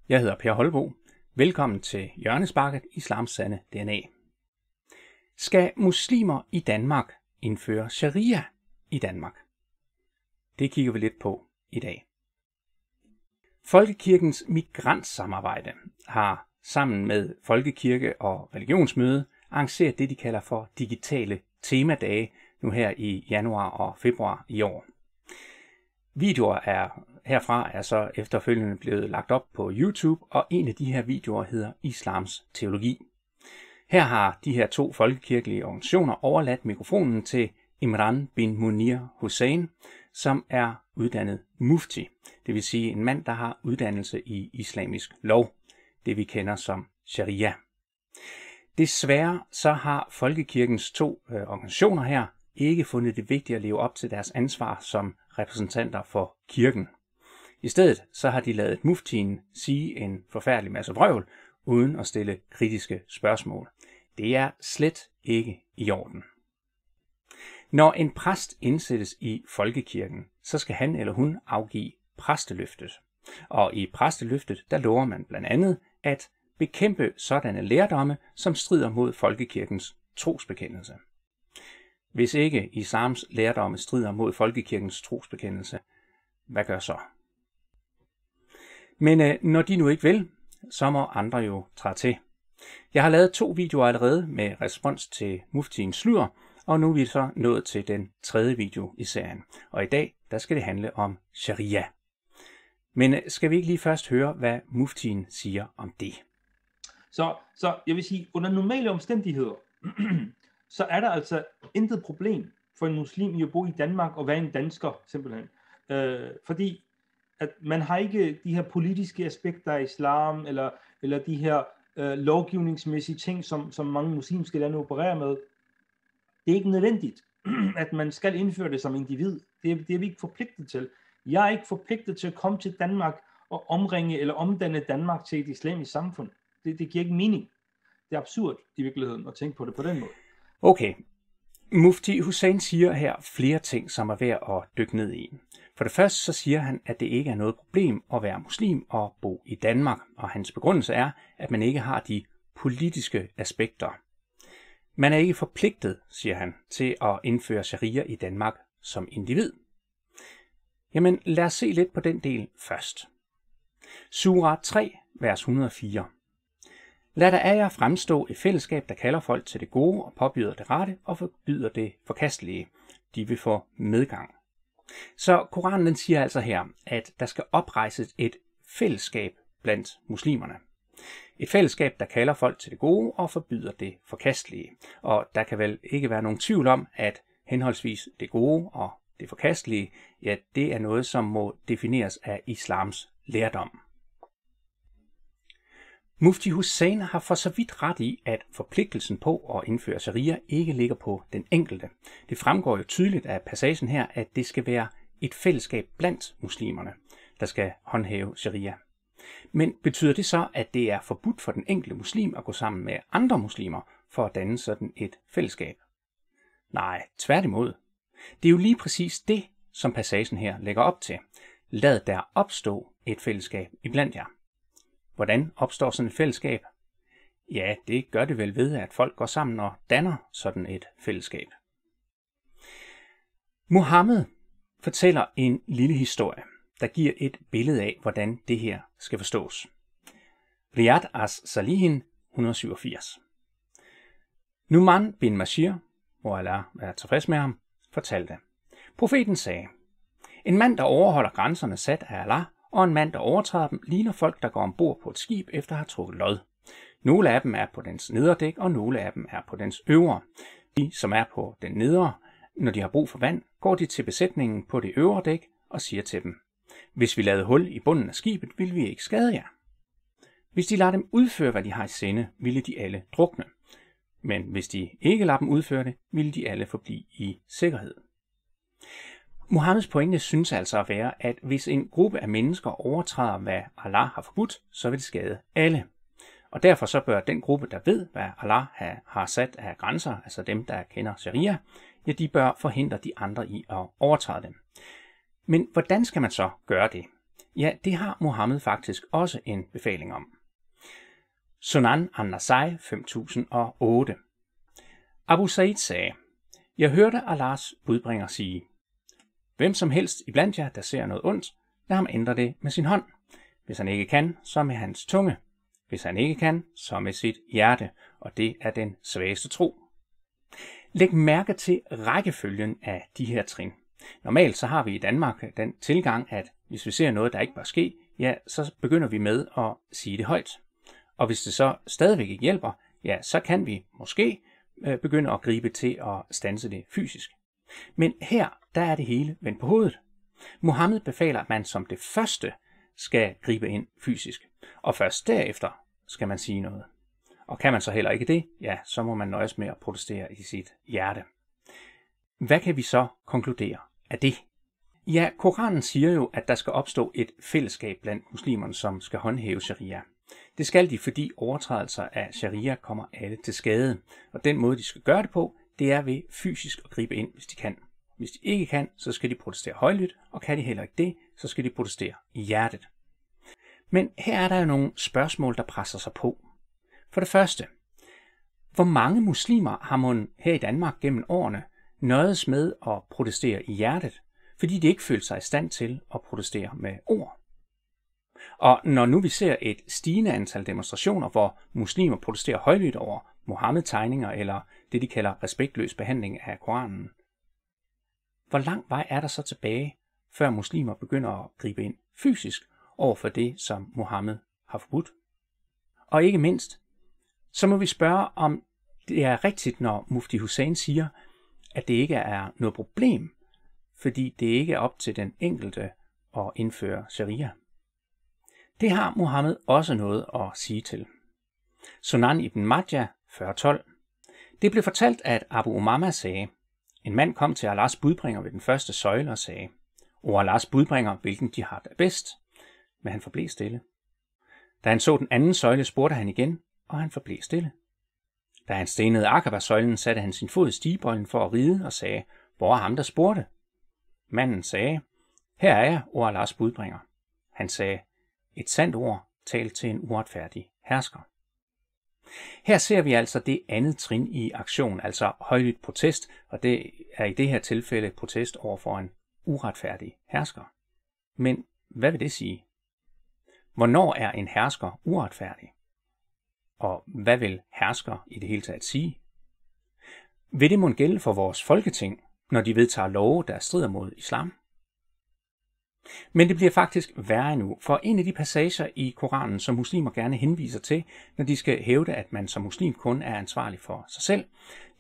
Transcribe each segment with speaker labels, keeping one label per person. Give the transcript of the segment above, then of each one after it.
Speaker 1: Jeg hedder Per Holbo. Velkommen til Hjørnesparket, Islams sande DNA. Skal muslimer i Danmark indføre sharia i Danmark? Det kigger vi lidt på i dag. Folkekirkens migrantsamarbejde har sammen med Folkekirke og Religionsmøde arrangeret det, de kalder for digitale temadage nu her i januar og februar i år. Videoer herfra er så efterfølgende blevet lagt op på YouTube, og en af de her videoer hedder Islams teologi. Her har de her to folkekirkelige organisationer overladt mikrofonen til Imran bin Munir Hussein, som er uddannet mufti, det vil sige en mand, der har uddannelse i islamisk lov, det vi kender som sharia. Desværre så har folkekirkens to organisationer her ikke fundet det vigtigt at leve op til deres ansvar som repræsentanter for kirken. I stedet så har de ladet muftien sige en forfærdelig masse vrøvl, uden at stille kritiske spørgsmål. Det er slet ikke i orden. Når en præst indsættes i folkekirken, så skal han eller hun afgive præsteløftet. Og i præsteløftet, der lover man blandt andet at bekæmpe sådanne lærdomme, som strider mod folkekirkens trosbekendelse. Hvis ikke islams lærdomme strider mod folkekirkens trosbekendelse, hvad gør så? Men når de nu ikke vil, så må andre jo træde til. Jeg har lavet 2 videoer allerede med respons til muftiens sludder, og nu er vi så nået til den 3. video i serien. Og i dag, der skal det handle om sharia. Men skal vi ikke lige først høre, hvad muftien siger om det?
Speaker 2: Så jeg vil sige, under normale omstændigheder, så er der altså intet problem for en muslim i at bo i Danmark og være en dansker, simpelthen. Fordi at man har ikke de her politiske aspekter af islam, eller de her lovgivningsmæssige ting, som mange muslimske lande opererer med. Det er ikke nødvendigt, at man skal indføre det som individ. Det er vi ikke forpligtet til. Jeg er ikke forpligtet til at komme til Danmark og omringe eller omdanne Danmark til et islamisk samfund. Det giver ikke mening. Det er absurd i virkeligheden at tænke på det på den måde.
Speaker 1: Okay. Mufti Hussein siger her flere ting, som er værd at dykke ned i. For det første så siger han, at det ikke er noget problem at være muslim og bo i Danmark, og hans begrundelse er, at man ikke har de politiske aspekter. Man er ikke forpligtet, siger han, til at indføre sharia i Danmark som individ. Jamen lad os se lidt på den del først. Surah 3, vers 104. Lad der af jer fremstå et fællesskab, der kalder folk til det gode og påbyder det rette og forbyder det forkastelige. De vil få medgang. Så Koranen den siger altså her, at der skal oprejses et fællesskab blandt muslimerne. Et fællesskab, der kalder folk til det gode og forbyder det forkastelige. Og der kan vel ikke være nogen tvivl om, at henholdsvis det gode og det forkastelige, ja, det er noget, som må defineres af islams lærdom. Mufti Hussein har for så vidt ret i, at forpligtelsen på at indføre sharia ikke ligger på den enkelte. Det fremgår jo tydeligt af passagen her, at det skal være et fællesskab blandt muslimerne, der skal håndhæve sharia. Men betyder det så, at det er forbudt for den enkelte muslim at gå sammen med andre muslimer for at danne sådan et fællesskab? Nej, tværtimod. Det er jo lige præcis det, som passagen her lægger op til. Lad der opstå et fællesskab iblandt jer. Hvordan opstår sådan et fællesskab? Ja, det gør det vel ved, at folk går sammen og danner sådan et fællesskab. Muhammed fortæller en lille historie, der giver et billede af, hvordan det her skal forstås. Riyad as-Salihin 187. Numan bin Bashir, hvor Allah er tilfreds med ham, fortalte. Profeten sagde, en mand, der overholder grænserne sat af Allah, og en mand, der overtræder dem, ligner folk, der går ombord på et skib efter at have trukket lod. Nogle af dem er på dens nederdæk, og nogle af dem er på dens øvre. De, som er på den nedre, når de har brug for vand, går de til besætningen på det øvre dæk og siger til dem, hvis vi lavede hul i bunden af skibet, ville vi ikke skade jer. Hvis de lader dem udføre, hvad de har i sinde, ville de alle drukne. Men hvis de ikke lader dem udføre det, ville de alle forblive i sikkerhed. Muhammeds pointe synes altså at være, at hvis en gruppe af mennesker overtræder, hvad Allah har forbudt, så vil det skade alle. Og derfor så bør den gruppe, der ved, hvad Allah har sat af grænser, altså dem, der kender sharia, ja, de bør forhindre de andre i at overtræde dem. Men hvordan skal man så gøre det? Ja, det har Muhammed faktisk også en befaling om. Sunan an-Nasai 5008. Abu Sa'id sagde, jeg hørte Allahs budbringer sige, hvem som helst iblandt jer, der ser noget ondt, lad ham ændre det med sin hånd. Hvis han ikke kan, så med hans tunge. Hvis han ikke kan, så med sit hjerte, og det er den svageste tro. Læg mærke til rækkefølgen af de her trin. Normalt så har vi i Danmark den tilgang, at hvis vi ser noget, der ikke bør ske, ja, så begynder vi med at sige det højt. Og hvis det så stadigvæk ikke hjælper, ja, så kan vi måske begynde at gribe til at standse det fysisk. Men her, der er det hele vendt på hovedet. Muhammed befaler, at man som det første skal gribe ind fysisk, og først derefter skal man sige noget. Og kan man så heller ikke det, ja, så må man nøjes med at protestere i sit hjerte. Hvad kan vi så konkludere af det? Ja, Koranen siger jo, at der skal opstå et fællesskab blandt muslimerne, som skal håndhæve sharia. Det skal de, fordi overtrædelser af sharia kommer alle til skade. Og den måde, de skal gøre det på, det er ved fysisk at gribe ind, hvis de kan. Hvis de ikke kan, så skal de protestere højlydt, og kan de heller ikke det, så skal de protestere i hjertet. Men her er der jo nogle spørgsmål, der presser sig på. For det første, hvor mange muslimer har man her i Danmark gennem årene nøjedes med at protestere i hjertet, fordi de ikke følte sig i stand til at protestere med ord? Og når nu vi ser et stigende antal demonstrationer, hvor muslimer protesterer højlydt over Muhammed-tegninger eller det, de kalder respektløs behandling af Koranen, hvor lang vej er der så tilbage, før muslimer begynder at gribe ind fysisk over for det, som Muhammed har forbudt? Og ikke mindst, så må vi spørge, om det er rigtigt, når Mufti Hussein siger, at det ikke er noget problem, fordi det ikke er op til den enkelte at indføre sharia. Det har Muhammed også noget at sige til. Sunan ibn Majah 4012. Det blev fortalt, at Abu Umama sagde, en mand kom til Allahs budbringer ved den første søjle og sagde, o Allahs budbringer, hvilken jihad er bedst? Men han forblev stille. Da han så den anden søjle, spurgte han igen, og han forblev stille. Da han stenede Aqaba-søjlen, satte han sin fod i stigbøjlen for at ride og sagde, hvor er ham, der spurgte? Manden sagde, her er jeg, o Allahs budbringer. Han sagde, et sandt ord talt til en uretfærdig hersker. Her ser vi altså det andet trin i aktion, altså højlydt protest, og det er i det her tilfælde protest over for en uretfærdig hersker. Men hvad vil det sige? Hvornår er en hersker uretfærdig? Og hvad vil hersker i det hele taget sige? Vil det mon gælde for vores folketing, når de vedtager love, der strider mod islam? Men det bliver faktisk værre endnu, for en af de passager i Koranen, som muslimer gerne henviser til, når de skal hævde, at man som muslim kun er ansvarlig for sig selv,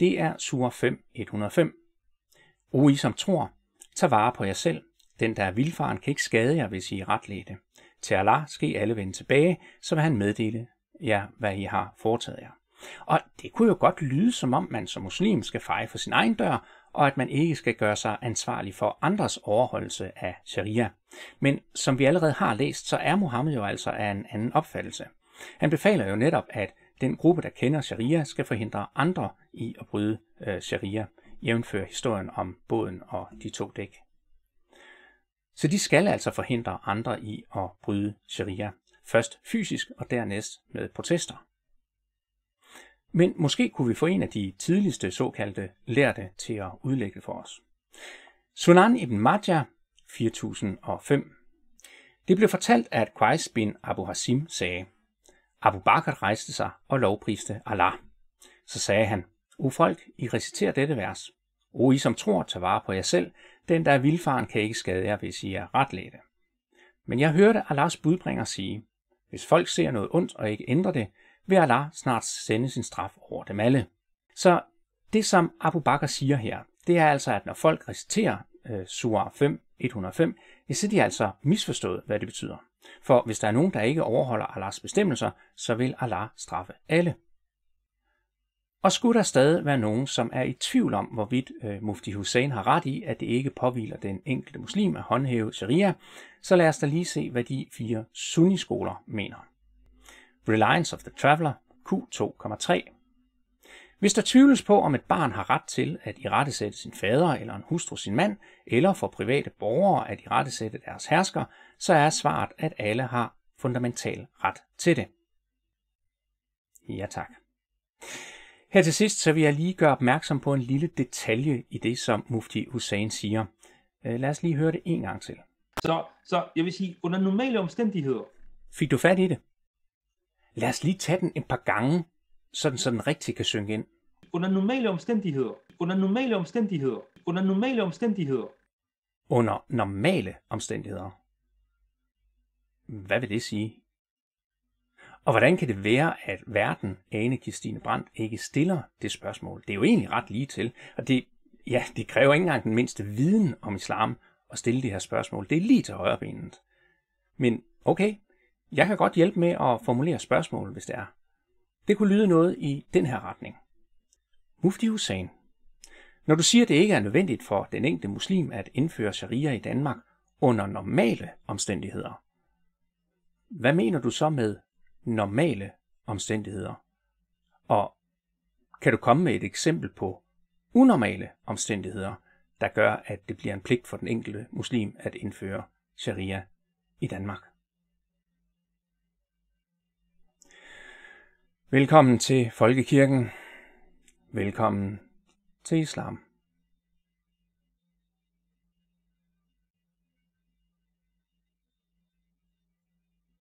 Speaker 1: det er Surah 5:105. O I som tror, tag vare på jer selv. Den, der er vildfaren, kan ikke skade jer, hvis I er retledte. Til Allah skal I alle vende tilbage, så vil han meddele jer, hvad I har foretaget jer. Og det kunne jo godt lyde, som om man som muslim skal feje for sin egen dør, og at man ikke skal gøre sig ansvarlig for andres overholdelse af sharia. Men som vi allerede har læst, så er Muhammed jo altså af en anden opfattelse. Han befaler jo netop, at den gruppe, der kender sharia, skal forhindre andre i at bryde sharia, jævnfør historien om båden og de 2 dæk. Så de skal altså forhindre andre i at bryde sharia, først fysisk og dernæst med protester. Men måske kunne vi få en af de tidligste såkaldte lærte til at udlægge for os. Sunan ibn Majah 4005. Det blev fortalt, at Qais bin Abu Hasim sagde, Abu Bakr rejste sig og lovpriste Allah. Så sagde han, o folk, I reciterer dette vers. O I som tror, tag vare på jer selv. Den, der er vildfaren, kan ikke skade jer, hvis I er retledte. Men jeg hørte Allahs budbringer sige, hvis folk ser noget ondt og ikke ændrer det, vil Allah snart sende sin straf over dem alle. Så det, som Abu Bakr siger her, det er altså, at når folk reciterer Surah 5:105, så de altså misforstået, hvad det betyder. For hvis der er nogen, der ikke overholder Allahs bestemmelser, så vil Allah straffe alle. Og skulle der stadig være nogen, som er i tvivl om, hvorvidt Mufti Hussein har ret i, at det ikke påhviler den enkelte muslim at håndhæve sharia, så lad os da lige se, hvad de 4 sunniskoler mener. Reliance of the Traveler, Q2,3. Hvis der tvivles på, om et barn har ret til at irettesætte sin fader eller en hustru sin mand, eller for private borgere at irettesætte deres hersker, så er svaret, at alle har fundamental ret til det. Ja tak. Her til sidst så vil jeg lige gøre opmærksom på en lille detalje i det, som Mufti Hussain siger. Lad os lige høre det en gang til.
Speaker 2: Så jeg vil sige, under normale omstændigheder.
Speaker 1: Fik du fat i det? Lad os lige tage den et par gange, så den rigtig kan synge ind.
Speaker 2: Under normale omstændigheder. Under normale omstændigheder. Under normale omstændigheder.
Speaker 1: Under normale omstændigheder. Hvad vil det sige? Og hvordan kan det være, at verden, Ane Kirstine Brandt, ikke stiller det spørgsmål? Det er jo egentlig ret lige til, og det kræver ikke engang den mindste viden om islam at stille de her spørgsmål. Det er lige til højrebenet. Men okay, jeg kan godt hjælpe med at formulere spørgsmål, hvis det er. Det kunne lyde noget i den her retning. Mufti Hussain, når du siger, at det ikke er nødvendigt for den enkelte muslim at indføre sharia i Danmark under normale omstændigheder, hvad mener du så med normale omstændigheder? Og kan du komme med et eksempel på unormale omstændigheder, der gør, at det bliver en pligt for den enkelte muslim at indføre sharia i Danmark? Velkommen til Folkekirken. Velkommen til islam.